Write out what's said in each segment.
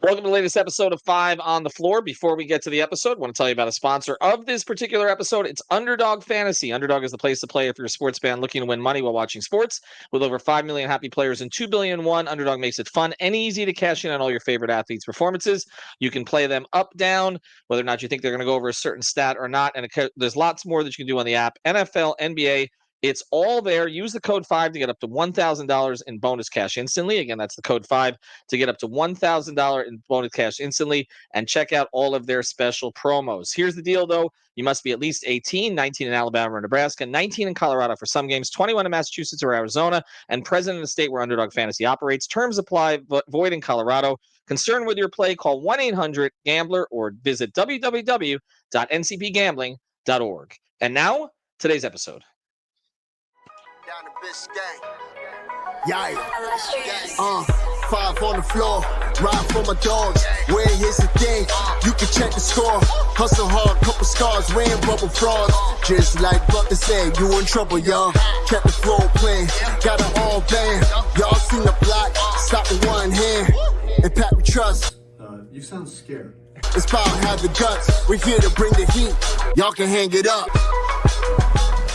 Welcome to the latest episode of 5 on the Floor. Before we get to the episode, I want to tell you about a sponsor of this particular episode. It's Underdog Fantasy. Underdog is the place to play if you're a sports fan looking to win money while watching sports. With over 5 million happy players and 2 billion won, Underdog makes it fun and easy to cash in on all your favorite athletes' performances. You can play them up, down, whether or not you think they're going to go over a certain stat or not. And there's lots more that you can do on the app. NFL, NBA, it's all there. Use the code 5 to get up to $1,000 in bonus cash instantly. Again, that's the code 5 to get up to $1,000 in bonus cash instantly, and check out all of their special promos. Here's the deal, though. You must be at least 18, 19 in Alabama or Nebraska, 19 in Colorado for some games, 21 in Massachusetts or Arizona, and present in the state where Underdog Fantasy operates. Terms apply, but void in Colorado. Concerned with your play, call 1-800-GAMBLER or visit www.ncpgambling.org. And now, today's episode. Down the Biscayne. Yikes. 5 on the floor, ride for my dogs. Where here's the thing, you can check the score. Hustle hard, couple scars, wearing rubber frauds. Just like Butler said, you in trouble, y'all. Kept the floor playing, got it all banned. Y'all seen the block, stop with one hand. And Pat, we trust. You sound scared. It's about have the guts, we're here to bring the heat. Y'all can hang it up.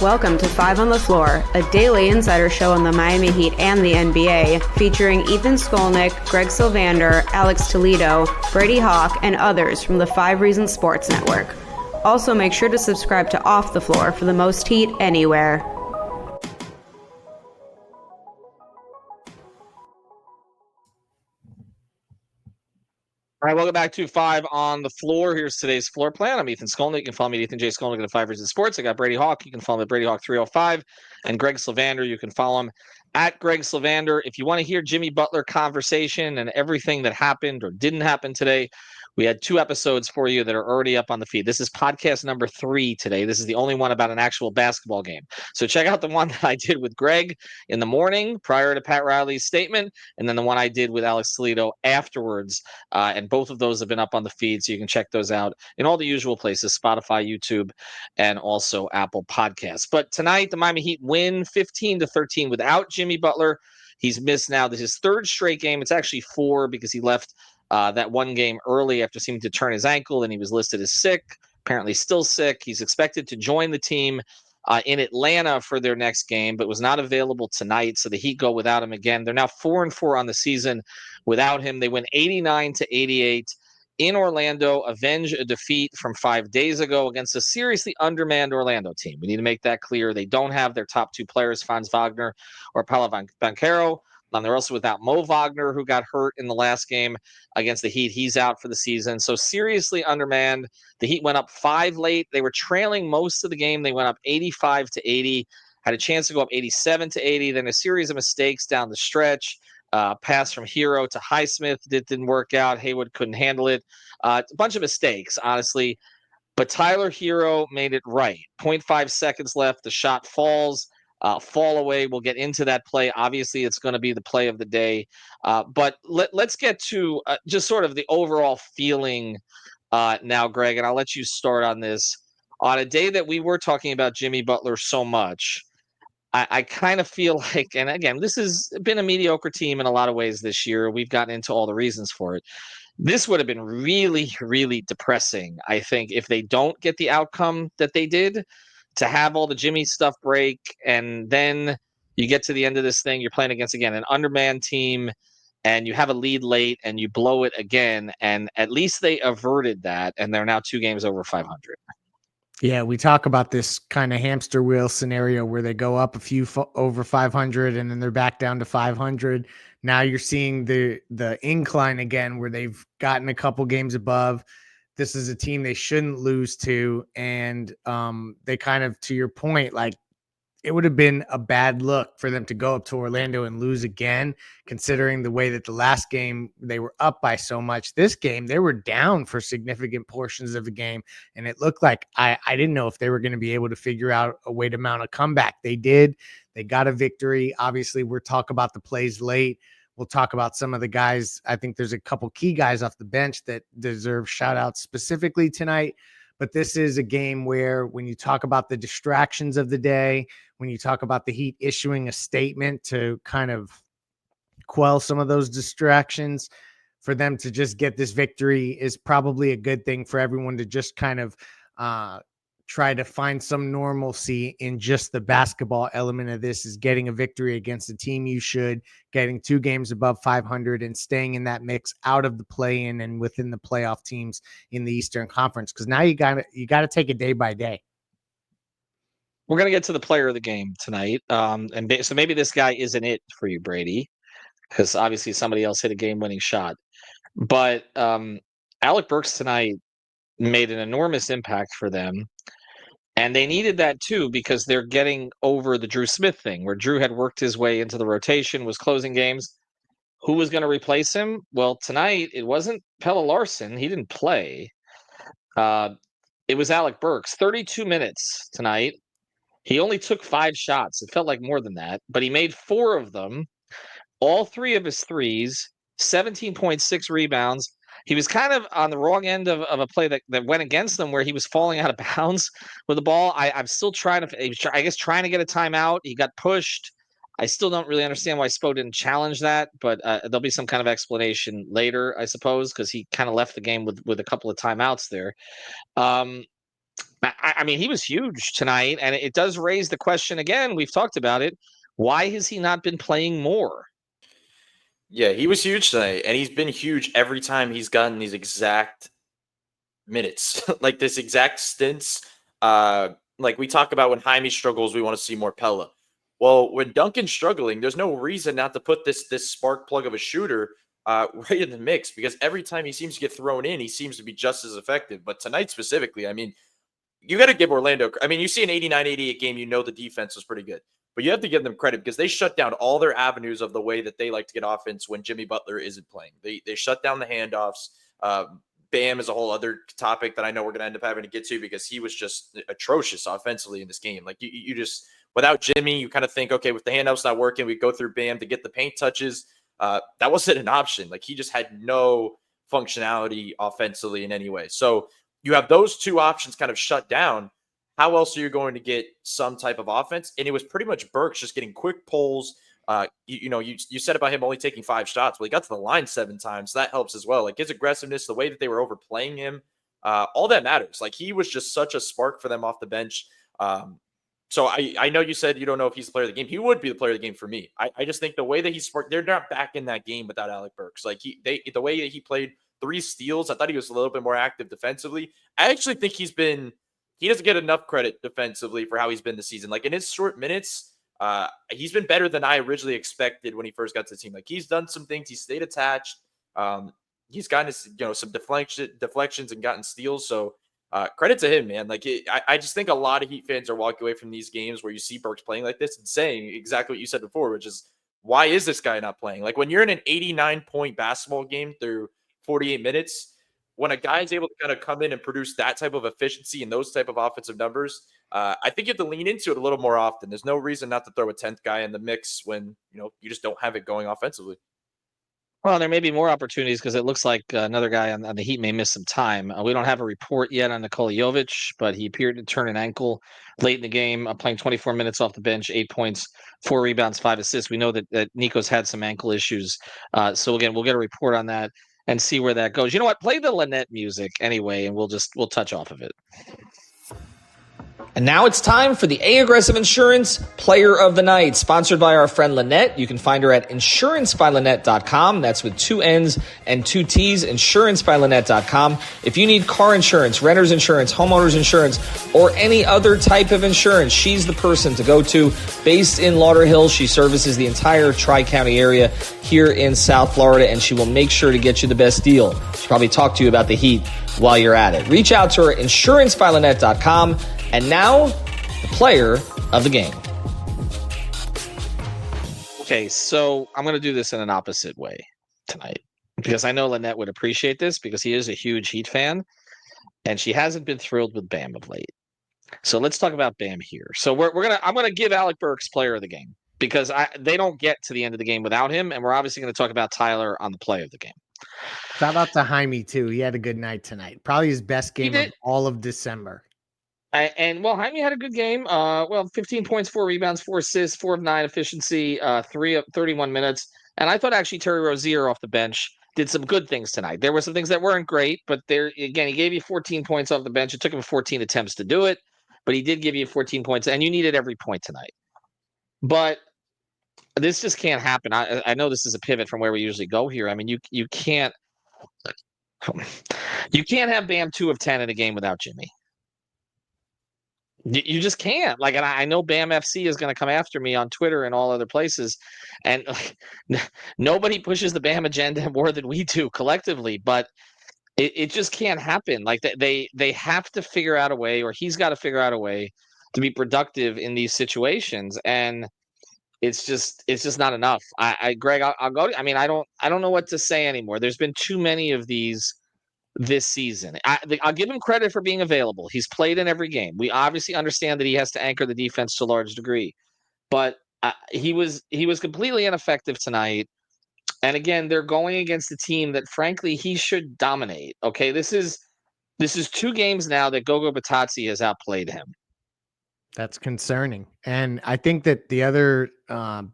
Welcome to 5 on the Floor, a daily insider show on the Miami Heat and the NBA, featuring Ethan Skolnick, Greg Sylvander, Alex Toledo, Brady Hawk, and others from the 5 Reasons Sports Network. Also, make sure to subscribe to Off the Floor for the most heat anywhere. All right, welcome back to 5 on the Floor. Here's today's floor plan. I'm Ethan Skolnick. You can follow me at Ethan J. Skolnick at 5 Reasons Sports. I got Brady Hawk. You can follow me at Brady Hawk 305. And Greg Sylvander, you can follow him at Greg Sylvander. If you want to hear Jimmy Butler conversation and everything that happened or didn't happen today, we had 2 episodes for you that are already up on the feed. This is podcast number 3 today. This is the only one about an actual basketball game. So check out the one that I did with Greg in the morning prior to Pat Riley's statement, and then the one I did with Alex Toledo afterwards. And both of those have been up on the feed, so you can check those out in all the usual places, Spotify, YouTube, and also Apple Podcasts. But tonight, the Miami Heat win 15-13 without Jimmy Butler. He's missed now. This is his 3rd straight game. It's actually 4 because he left that one game early after seeming to turn his ankle, and he was listed as sick, apparently still sick. He's expected to join the team in Atlanta for their next game, but was not available tonight, so the Heat go without him again. They're now 4-4 on the season without him. They win 89-88 in Orlando, avenge a defeat from 5 days ago against a seriously undermanned Orlando team. We need to make that clear. They don't have their top 2 players, Franz Wagner or Paolo Banchero. They're also without Mo Wagner, who got hurt in the last game against the Heat. He's out for the season. So seriously undermanned. The Heat went up 5 late. They were trailing most of the game. They went up 85-80, had a chance to go up 87-80. Then a series of mistakes down the stretch. Pass from Herro to Highsmith didn't work out. Haywood couldn't handle it. A bunch of mistakes, honestly. But Tyler Herro made it right. 0.5 seconds left. The shot falls. Fallaway. We'll get into that play. Obviously, it's going to be the play of the day. But let's get to just sort of the overall feeling now, Greg, and I'll let you start on this. On a day that we were talking about Jimmy Butler so much, I kind of feel like, and again, this has been a mediocre team in a lot of ways this year. We've gotten into all the reasons for it. This would have been really, really depressing, I think, if they don't get the outcome that they did, to have all the Jimmy stuff break, and then you get to the end of this thing, you're playing against, again, an undermanned team, and you have a lead late, and you blow it again, and at least they averted that, and they're now 2 games over 500. Yeah, we talk about this kind of hamster wheel scenario where they go up a few over 500 and then they're back down to 500. Now you're seeing the incline again where they've gotten a couple games above. This is a team they shouldn't lose to. And they kind of, to your point, like, it would have been a bad look for them to go up to Orlando and lose again, considering the way that the last game they were up by so much. This game, they were down for significant portions of the game, and it looked like I didn't know if they were going to be able to figure out a way to mount a comeback. They did. They got a victory. Obviously, we'll talk about the plays late. We'll talk about some of the guys. I think there's a couple key guys off the bench that deserve shout outs specifically tonight. But this is a game where, when you talk about the distractions of the day, when you talk about the Heat issuing a statement to kind of quell some of those distractions, for them to just get this victory is probably a good thing for everyone to just kind of try to find some normalcy in just the basketball element of this, is getting a victory against a team you should, getting 2 games above 500 and staying in that mix out of the play-in and within the playoff teams in the Eastern Conference. Because now you got to take it day by day. We're going to get to the player of the game tonight. So maybe this guy isn't it for you, Brady, because obviously somebody else hit a game-winning shot. But Alec Burks tonight made an enormous impact for them. And they needed that too, because they're getting over the Drew Smith thing, where Drew had worked his way into the rotation, was closing games. Who was going to replace him? Well, tonight it wasn't Pelle Larsson. He didn't play. It was Alec Burks. 32 minutes tonight. He only took 5 shots. It felt like more than that, but he made 4 of them. All 3 of his threes, 17.6 rebounds. He was kind of on the wrong end of a play that went against them, where he was falling out of bounds with the ball. I'm still trying to, I guess, trying to get a timeout. He got pushed. I still don't really understand why Spo didn't challenge that, but there'll be some kind of explanation later, I suppose, because he kind of left the game with a couple of timeouts there. I mean, he was huge tonight, and it does raise the question again. We've talked about it. Why has he not been playing more? Yeah, he was huge tonight, and he's been huge every time he's gotten these exact minutes, like this exact stints. Like we talk about when Jaime struggles, we want to see more Pella. Well, when Duncan's struggling, there's no reason not to put this spark plug of a shooter right in the mix, because every time he seems to get thrown in, he seems to be just as effective. But tonight specifically, I mean, you got to give Orlando. I mean, you see an 89-88 game, you know the defense was pretty good. But you have to give them credit because they shut down all their avenues of the way that they like to get offense when Jimmy Butler isn't playing. They shut down the handoffs. Bam is a whole other topic that I know we're going to end up having to get to, because he was just atrocious offensively in this game. Like you just, without Jimmy, you kind of think, okay, with the handoffs not working, we go through Bam to get the paint touches. That wasn't an option. Like he just had no functionality offensively in any way. So you have those 2 options kind of shut down. How else are you going to get some type of offense? And it was pretty much Burks just getting quick pulls. You said about him only taking 5 shots. Well, he got to the line 7 times. So that helps as well. Like his aggressiveness, the way that they were overplaying him, all that matters. Like he was just such a spark for them off the bench. So I know you said you don't know if he's the player of the game. He would be the player of the game for me. I just think the way that he sparked, they're not back in that game without Alec Burks. Like the way that he played 3 steals, I thought he was a little bit more active defensively. I actually think he doesn't get enough credit defensively for how he's been this season. Like in his short minutes, he's been better than I originally expected when he first got to the team. Like he's done some things. He stayed attached. He's gotten some deflections and gotten steals. So credit to him, man. Like I just think a lot of Heat fans are walking away from these games where you see Burks playing like this and saying exactly what you said before, which is, why is this guy not playing? Like when you're in an 89-point basketball game through 48 minutes, when a guy is able to kind of come in and produce that type of efficiency and those type of offensive numbers, I think you have to lean into it a little more often. There's no reason not to throw a 10th guy in the mix when, you just don't have it going offensively. Well, there may be more opportunities, because it looks like another guy on the Heat may miss some time. We don't have a report yet on Nikola Jovic, but he appeared to turn an ankle late in the game, playing 24 minutes off the bench, 8 points, 4 rebounds, 5 assists. We know that Nico's had some ankle issues. So again, we'll get a report on that and see where that goes. You know what? Play the Lynette music anyway, and we'll touch off of it. And now it's time for the A-Aggressive Insurance Player of the Night, sponsored by our friend Lynette. You can find her at insurancebylynette.com. That's with 2 N's and 2 T's, insurancebylynette.com. If you need car insurance, renter's insurance, homeowner's insurance, or any other type of insurance, she's the person to go to. Based in Lauderhill, she services the entire Tri-County area here in South Florida, and she will make sure to get you the best deal. She'll probably talk to you about the Heat while you're at it. Reach out to her, insurancebylynette.com. And now, the player of the game. Okay, so I'm going to do this in an opposite way tonight, because I know Lynette would appreciate this, because he is a huge Heat fan, and she hasn't been thrilled with Bam of late. So let's talk about Bam here. So I'm gonna give Alec Burks player of the game, because they don't get to the end of the game without him, and we're obviously going to talk about Tyler on the play of the game. Shout out to Jaime too. He had a good night tonight. Probably his best game of all of December. Jaime had a good game. 15 points, 4 rebounds, 4 assists, 4 of 9 efficiency, 3 of 31 minutes. And I thought actually Terry Rozier off the bench did some good things tonight. There were some things that weren't great, but there again, he gave you 14 points off the bench. It took him 14 attempts to do it, but he did give you 14 points, and you needed every point tonight. But this just can't happen. I know this is a pivot from where we usually go here. I mean, you can't have Bam 2 of 10 in a game without Jimmy. You just can't. Like, and I know Bam FC is going to come after me on Twitter and all other places, and nobody pushes the Bam agenda more than we do collectively. But it just can't happen. Like they have to figure out a way, or he's got to figure out a way to be productive in these situations, and it's just not enough. Greg, I'll go. I mean, I don't know what to say anymore. There's been too many of these this season. I'll give him credit for being available. He's played in every game. We obviously understand that he has to anchor the defense to a large degree, but he was completely ineffective tonight. And again, they're going against a team that, frankly, he should dominate. Okay, this is 2 games now that Gogo Batazzi has outplayed him. That's concerning. And I think that the other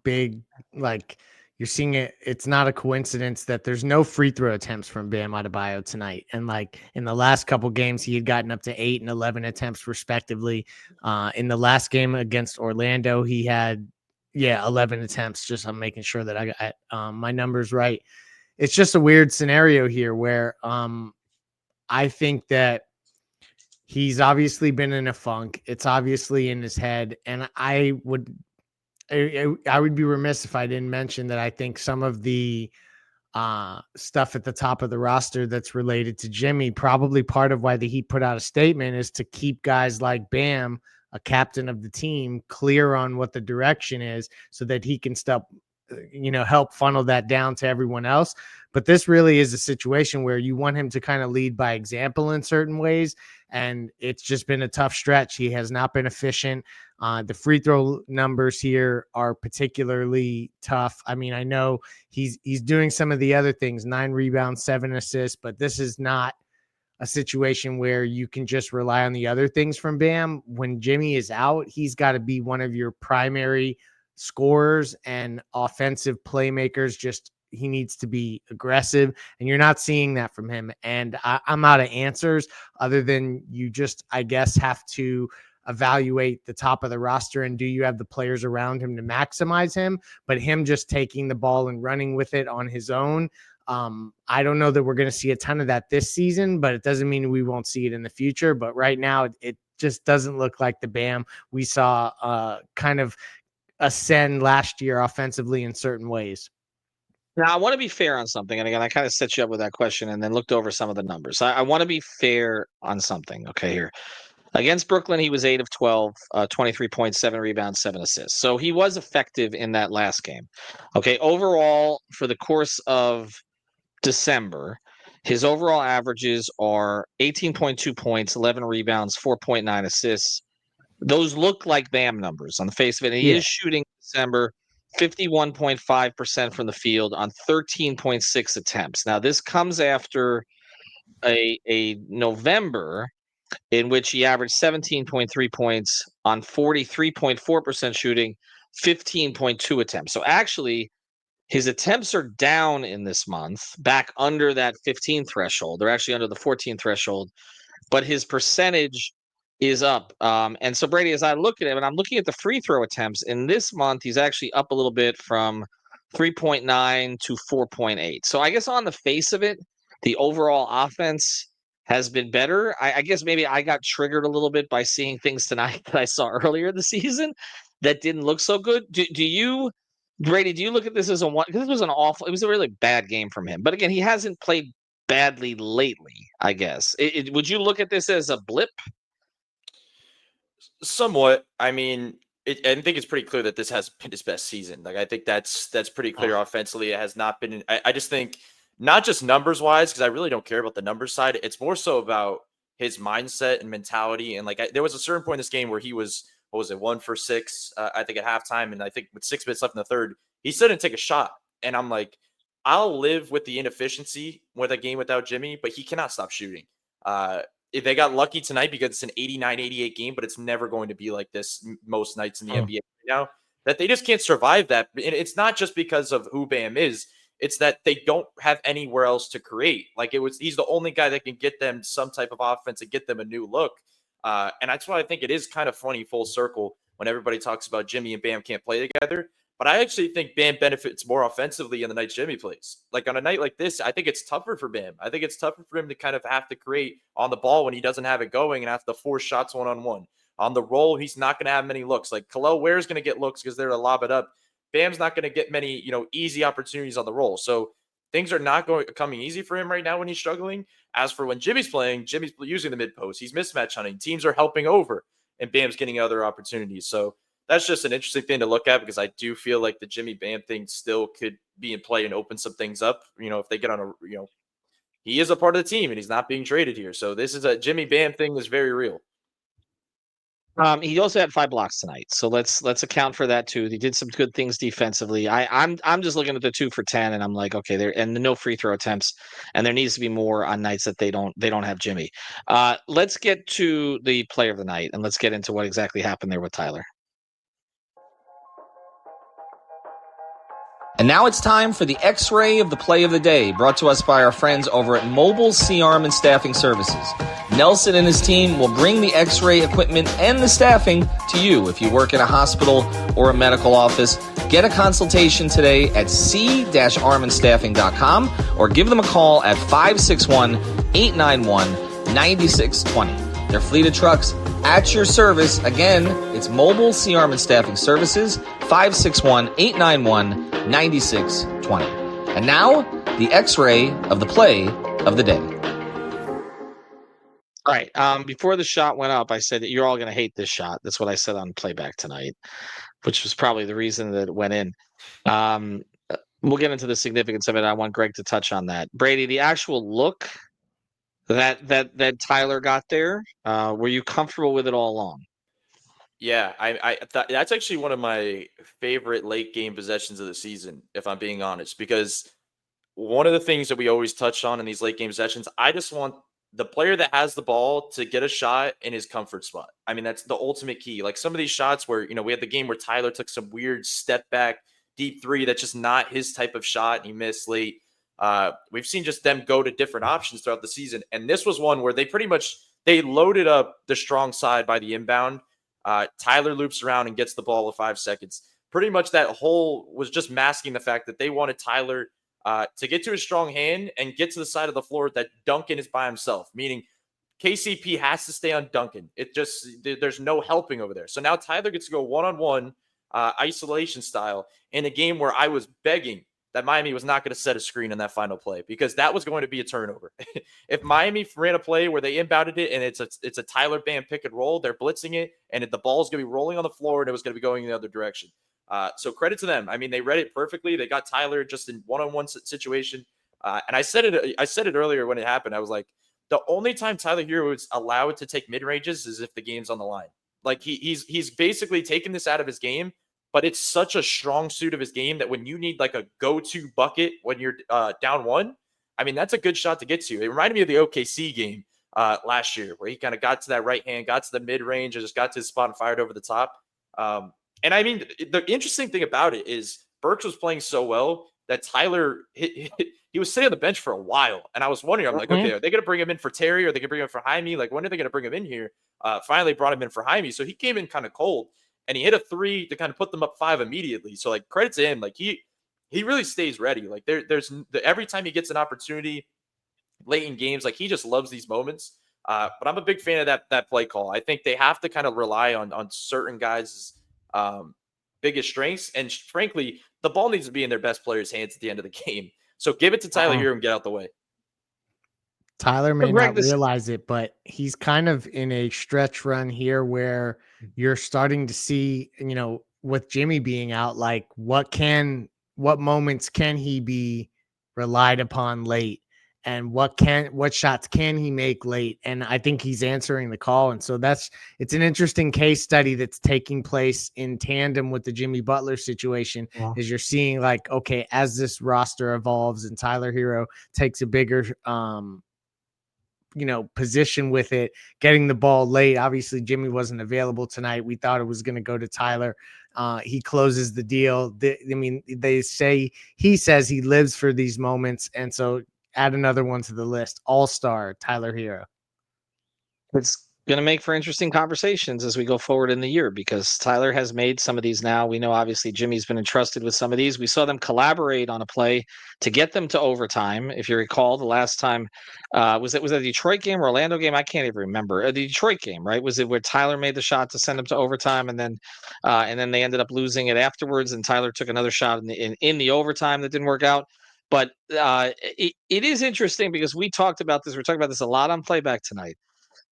big, like, you're seeing it, it's not a coincidence that there's no free throw attempts from Bam Adebayo tonight. And like in the last couple games, he had gotten up to 8 and 11 attempts respectively. In the last game against Orlando, he had 11 attempts. Just I'm making sure that I got my numbers right. It's just a weird scenario here where I think that he's obviously been in a funk. It's obviously in his head. And I would be remiss if I didn't mention that I think some of the stuff at the top of the roster that's related to Jimmy, probably part of why the Heat put out a statement is to keep guys like Bam, a captain of the team, clear on what the direction is so that he can help funnel that down to everyone else. But this really is a situation where you want him to kind of lead by example in certain ways. And it's just been a tough stretch. He has not been efficient. The free throw numbers here are particularly tough. I mean, I know he's doing some of the other things, 9 rebounds, 7 assists, but this is not a situation where you can just rely on the other things from Bam. When Jimmy is out, he's got to be one of your primary scorers and offensive playmakers. Just he needs to be aggressive, and you're not seeing that from him. And I'm out of answers other than you just, I guess, have to evaluate the top of the roster and do you have the players around him to maximize him? But him just taking the ball and running with it on his own, I don't know that we're going to see a ton of that this season, but it doesn't mean we won't see it in the future. But right now, it just doesn't look like the Bam we saw kind of ascend last year offensively in certain ways. Now, I want to be fair on something. And again, I kind of set you up with that question and then looked over some of the numbers. I want to be fair on something. Okay, here. Against Brooklyn, he was 8 of 12, 23.7 rebounds, 7 assists. So he was effective in that last game. Okay, overall, for the course of December, his overall averages are 18.2 points, 11 rebounds, 4.9 assists. Those look like Bam numbers on the face of it. And he is shooting in December 51.5% from the field on 13.6 attempts. Now, this comes after a November in which he averaged 17.3 points on 43.4% shooting, 15.2 attempts. So actually, his attempts are down in this month, back under that 15 threshold. They're actually under the 14 threshold, but his percentage is up. And so, Brady, as I look at him, and I'm looking at the free throw attempts, in this month, he's actually up a little bit from 3.9 to 4.8. So I guess on the face of it, the overall offense has been better. I guess maybe I got triggered a little bit by seeing things tonight that I saw earlier in the season that didn't look so good. Do you, Brady, do you look at this as because this was it was a really bad game from him. But again, he hasn't played badly lately, I guess. Would you look at this as a blip? Somewhat. I mean, I think it's pretty clear that this has been his best season. Like, I think that's pretty clear offensively. It has not been. I just think not just numbers wise, because I really don't care about the numbers side. It's more so about his mindset and mentality. And like, there was a certain point in this game where he was, 1 for 6, I think at halftime. And I think with 6 minutes left in the third, he still didn't take a shot. And I'm like, I'll live with the inefficiency with a game without Jimmy, but he cannot stop shooting. If they got lucky tonight because it's an 89-88 game, but it's never going to be like this most nights in the NBA right now, that they just can't survive that. And it's not just because of who Bam is. It's that they don't have anywhere else to create. Like he's the only guy that can get them some type of offense and get them a new look. And that's why I think it is kind of funny full circle when everybody talks about Jimmy and Bam can't play together. But I actually think Bam benefits more offensively in the nights Jimmy plays. Like on a night like this, I think it's tougher for Bam. I think it's tougher for him to kind of have to create on the ball when he doesn't have it going and have to force shots one-on-one. On the roll, he's not going to have many looks. Like Khalil Ware's going to get looks because they're to lob it up. Bam's not going to get many, easy opportunities on the roll. So things are not coming easy for him right now when he's struggling. As for when Jimmy's playing, Jimmy's using the mid post. He's mismatch hunting. Teams are helping over, and Bam's getting other opportunities. So that's just an interesting thing to look at because I do feel like the Jimmy Bam thing still could be in play and open some things up. If they get on he is a part of the team and he's not being traded here. So this is a Jimmy Bam thing that's very real. He also had 5 blocks tonight, so let's account for that too. He did some good things defensively. I'm just looking at the 2 for 10, and I'm like, okay, there and the no free throw attempts, and there needs to be more on nights that they don't have Jimmy. Let's get to the player of the night, and let's get into what exactly happened there with Tyler. And now it's time for the X-Ray of the Play of the Day, brought to us by our friends over at Mobile C-Arm and Staffing Services. Nelson and his team will bring the X-ray equipment and the staffing to you. If you work in a hospital or a medical office, get a consultation today at c-armandstaffing.com or give them a call at 561-891-9620. Their fleet of trucks at your service. Again, it's Mobile C-Arm and Staffing Services, 561-891-9620. And now, the X-Ray of the Play of the Day. All right. Before the shot went up, I said that you're all going to hate this shot. That's what I said on playback tonight, which was probably the reason that it went in. We'll get into the significance of it. I want Greg to touch on that. Brady, the actual look that Tyler got there, were you comfortable with it all along? Yeah, I thought that's actually one of my favorite late game possessions of the season, if I'm being honest, because one of the things that we always touch on in these late game possessions, I just want the player that has the ball to get a shot in his comfort spot. I mean, that's the ultimate key. Like some of these shots where, we had the game where Tyler took some weird step back deep three that's just not his type of shot and he missed late. We've seen just them go to different options throughout the season. And this was one where they loaded up the strong side by the inbound. Tyler loops around and gets the ball with 5 seconds. Pretty much that hole was just masking the fact that they wanted Tyler to get to his strong hand and get to the side of the floor that Duncan is by himself, meaning KCP has to stay on Duncan. There's no helping over there. So now Tyler gets to go one-on-one isolation style in a game where I was begging that Miami was not going to set a screen in that final play because that was going to be a turnover. If Miami ran a play where they inbounded it and it's a Tyler Bam pick and roll, they're blitzing it and the ball's going to be rolling on the floor and it was going to be going in the other direction. So credit to them. I mean, they read it perfectly. They got Tyler just in one-on-one situation. And I said it earlier when it happened. I was like, the only time Tyler Herro is allowed to take mid-ranges is if the game's on the line. Like he's basically taken this out of his game, but it's such a strong suit of his game that when you need like a go-to bucket when you're down one, I mean, that's a good shot to get to. It reminded me of the OKC game last year where he kind of got to that right hand, got to the mid-range, and just got to his spot and fired over the top. And I mean, the interesting thing about it is Burks was playing so well that Tyler, he was sitting on the bench for a while. And I was wondering, I'm like, okay, are they going to bring him in for Terry or are they going to bring him in for Jaime? Like, when are they going to bring him in here? Finally brought him in for Jaime. So he came in kind of cold and he hit a 3 to kind of put them up 5 immediately. So like credit to him. Like he really stays ready. Like there's every time he gets an opportunity late in games, like he just loves these moments. But I'm a big fan of that play call. I think they have to kind of rely on certain guys' biggest strengths. And frankly, the ball needs to be in their best players' hands at the end of the game. So give it to Tyler Herro and get out the way. Tyler may not realize it, but he's kind of in a stretch run here where you're starting to see, with Jimmy being out, like what moments can he be relied upon late? And what shots can he make late? And I think he's answering the call. And so it's an interesting case study that's taking place in tandem with the Jimmy Butler situation. Is you're seeing like, okay, as this roster evolves and Tyler Herro takes a bigger, position with it, getting the ball late. Obviously Jimmy wasn't available tonight. We thought it was going to go to Tyler. he closes the deal. He says he lives for these moments. And so add another one to the list. All-star Tyler Herro. It's going to make for interesting conversations as we go forward in the year because Tyler has made some of these now. We know obviously Jimmy's been entrusted with some of these. We saw them collaborate on a play to get them to overtime. If you recall, the last time was that a Detroit game or Orlando game? I can't even remember. The Detroit game, right? Was it where Tyler made the shot to send them to overtime and then they ended up losing it afterwards? And Tyler took another shot in the overtime that didn't work out. But it is interesting because we talked about this. We're talking about this a lot on Playback tonight.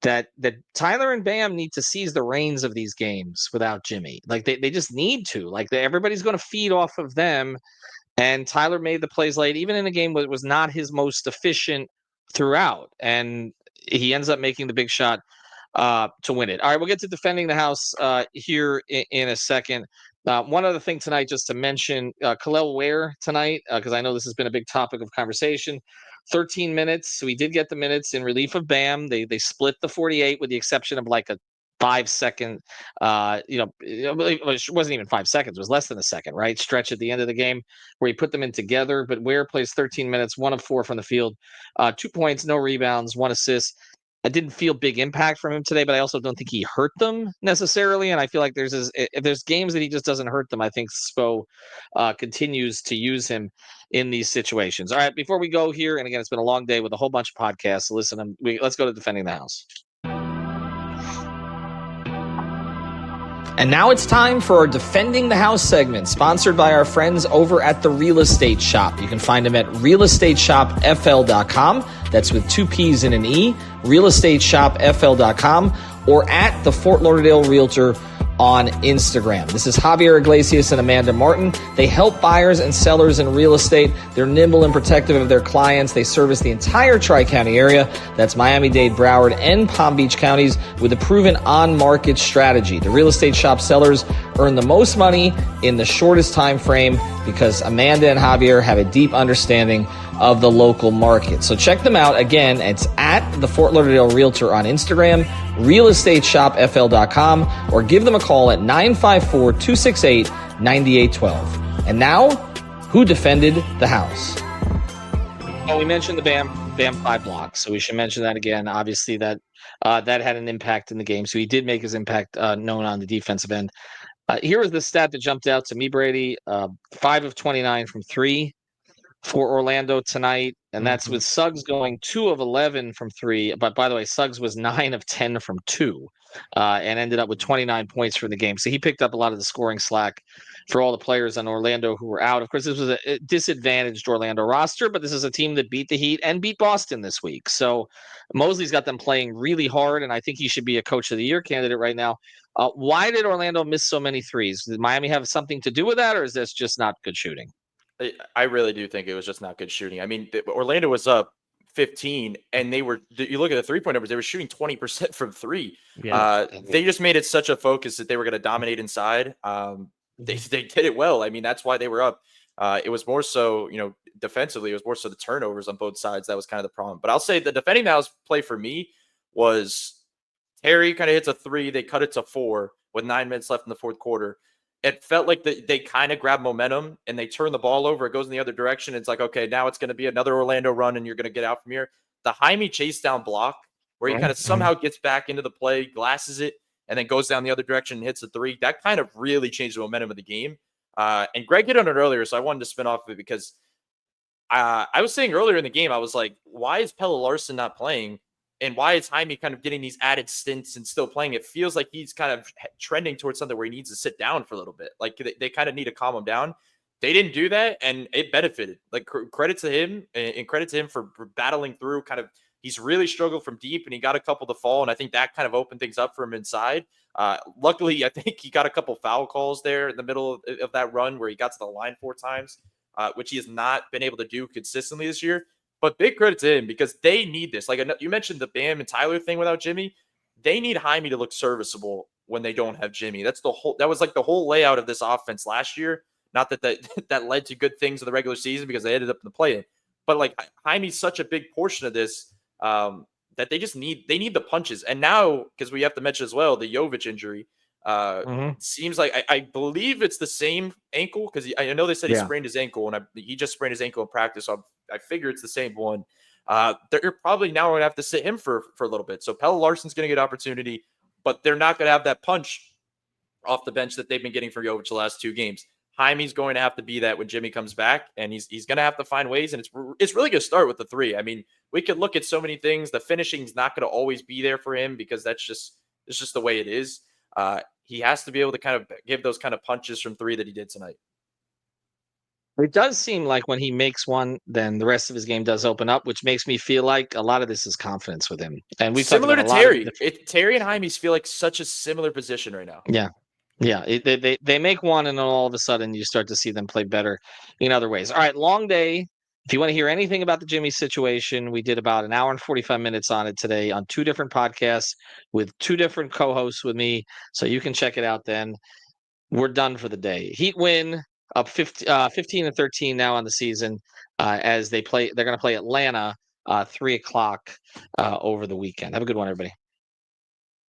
That Tyler and Bam need to seize the reins of these games without Jimmy. Like they just need to. Like everybody's going to feed off of them. And Tyler made the plays late, even in a game that was not his most efficient throughout. And he ends up making the big shot to win it. All right, we'll get to defending the house here in a second. One other thing tonight, just to mention, Khalil Ware tonight, because I know this has been a big topic of conversation. 13 minutes. So we did get the minutes in relief of Bam. They split the 48 with the exception of like a 5-second, it wasn't even 5 seconds. It was less than a second, right? Stretch at the end of the game where he put them in together. But Ware plays 13 minutes, 1 of 4 from the field, 2 points, no rebounds, 1 assist. I didn't feel big impact from him today, but I also don't think he hurt them necessarily. And I feel like if there's games that he just doesn't hurt them, I think Spo continues to use him in these situations. All right, before we go here, and again, it's been a long day with a whole bunch of podcasts. So listen, let's go to defending the house. And now it's time for our Defending the House segment, sponsored by our friends over at The Real Estate Shop. You can find them at realestateshopfl.com. That's with 2 P's and an E, realestateshopfl.com, or at the Fort Lauderdale Realtor on Instagram. This is Javier Iglesias and Amanda Martin. They help buyers and sellers in real estate. They're nimble and protective of their clients. They service the entire Tri-County area. That's Miami-Dade, Broward, and Palm Beach counties with a proven on-market strategy. The Real Estate Shop sellers earn the most money in the shortest time frame because Amanda and Javier have a deep understanding of the local market. So check them out. Again, it's at the Fort Lauderdale Realtor on Instagram, realestateshopfl.com, or give them a call at 954-268-9812. And now, who defended the house? Well, we mentioned the Bam 5 blocks, so we should mention that again. Obviously, that had an impact in the game, so he did make his impact known on the defensive end. Here was the stat that jumped out to me, Brady. 5 of 29 from 3 for Orlando tonight, and that's with Suggs going 2 of 11 from 3. But by the way, Suggs was 9 of 10 from 2 and ended up with 29 points for the game. So he picked up a lot of the scoring slack for all the players on Orlando who were out. Of course, this was a disadvantaged Orlando roster, but this is a team that beat the Heat and beat Boston this week. So Mosley's got them playing really hard, and I think he should be a Coach of the Year candidate right now. Why did Orlando miss so many threes? Did Miami have something to do with that, or is this just not good shooting? I really do think it was just not good shooting. I mean, Orlando was up 15, and you look at the 3-point numbers, they were shooting 20% from 3. Yeah. They just made it such a focus that they were going to dominate inside. They did it well. I mean, that's why they were up. It was more so, defensively, it was more so the turnovers on both sides. That was kind of the problem. But I'll say the defending the house play for me was Terry kind of hits a 3. They cut it to 4 with 9 minutes left in the fourth quarter. It felt like they kind of grab momentum and they turn the ball over. It goes in the other direction. It's like, okay, now it's going to be another Orlando run and you're going to get out from here. The Jaime chase down block where he kind of somehow gets back into the play, glasses it, and then goes down the other direction and hits a 3. That kind of really changed the momentum of the game. And Greg hit on it earlier, so I wanted to spin off of it because I was saying earlier in the game, I was like, why is Pelle Larsson not playing? And why is Jaime kind of getting these added stints and still playing? It feels like he's kind of trending towards something where he needs to sit down for a little bit. Like they kind of need to calm him down. They didn't do that, and it benefited. Like credit to him and credit to him for battling through. Kind of, he's really struggled from deep, and he got a couple to fall, and I think that kind of opened things up for him inside. Luckily, I think he got a couple foul calls there in the middle of that run where he got to the line 4 times, which he has not been able to do consistently this year. But big credit to him because they need this. Like you mentioned the Bam and Tyler thing without Jimmy. They need Jaime to look serviceable when they don't have Jimmy. That was like the whole layout of this offense last year. Not that led to good things in the regular season because they ended up in the play-in. But like Jaime's such a big portion of this that they need the punches. And now, because we have to mention as well, the Jovic injury. Seems like I believe it's the same ankle because I know they said he sprained his ankle and he just sprained his ankle in practice. So I figure it's the same one. They're probably now going to have to sit him for a little bit. So Pelle Larsson's going to get opportunity, but they're not going to have that punch off the bench that they've been getting for Jovic the last 2 games. Jaime's going to have to be that when Jimmy comes back, and he's going to have to find ways. And it's really going to start with the 3. I mean, we could look at so many things. The finishing's not going to always be there for him because it's just the way it is. He has to be able to kind of give those kind of punches from 3 that he did tonight. It does seem like when he makes one, then the rest of his game does open up, which makes me feel like a lot of this is confidence with him. And we similar to Terry. Terry and Jaime's feel like such a similar position right now. Yeah. Yeah, they make one, and then all of a sudden you start to see them play better in other ways. All right, long day. If you want to hear anything about the Jimmy situation, we did about an hour and 45 minutes on it today on 2 different podcasts with 2 different co-hosts with me, so you can check it out then. We're done for the day. Heat win up 15-13 now on the season as they're going to play Atlanta 3 o'clock over the weekend. Have a good one, everybody.